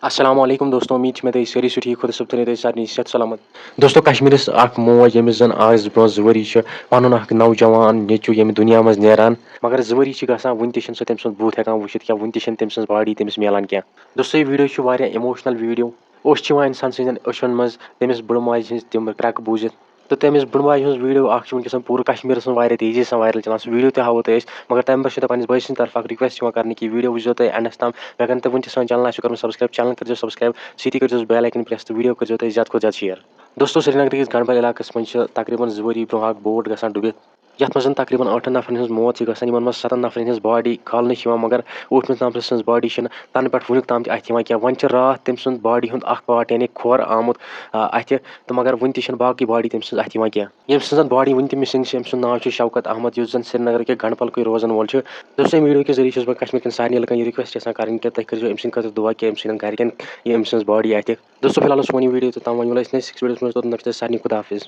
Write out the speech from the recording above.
अस्सलाम वालेकुम दोस्तों, उम्मीद छे मे तुम सारी ठीक खुद सब थे सारे सेहत सलामत। दोस्तों कश्मीरस मोज यमिस जन आज ब्रो 2 वरी पन नौजवान नेचु ये दुनिया मज नेरान मगर 2 वरी गसान वन तम सुंद बूथ हेकान वुचित क्या वन तम सज बॉडी तमिस मिलान क्या। दोस्तों ये वीडियो इमोशनल वीडियो इंसान सदन अशन मज तमिस बुड़ माज हज तम क्रक बूजित तो तमिस बुड़ माज हज वीडियो वनकस पूरे कश्मीर मज तेजी वायरल चलान सह वीडियो हावो तुम मगर तम पे पे बॉय सद तरफ रिक्वेस्ट कर वीडियो वो तुम एंडस तम मे अगर तुम वन सान चैनल कर सब्सक्राइब चैनल कर सब्सक्राइब सी कर बेल आइकन प्रेस तो वीडियो कर ज्यादा खुद ज्यादा शेयर। दोस्तों श्रीनगर गंडबल इलाक मज तकरीबन 2 वरी ब्रो बोट ग डुबित यथ मज तकरीबन 8 नफरन हज मौत ग 7 नफरन हज बॉडी खालन मगर 8 नफर सज बॉडी तन पे वुक ताम क्या वन रात तम सद बॉडी हूँ पार्ट यानी खोर आमुत अथ तो मगर वन बाकी बॉडी तम सज क्या यम सज बॉडी वन मिसिंग अम नाव शौकत अहमद जुस श्रीनगर के गंडबल रोजान वोल दोस्तों वीडियो के जरिए बह कश्मीर सारे लुकन रिक्वेस्ट कर तुम कर अम दुआ कि घर अम बॉडी अथ दोस्तों फिलहाल सोन वीडियो तो तम वो नेक्स्ट वीडियो में सारे खुदा हाफिज।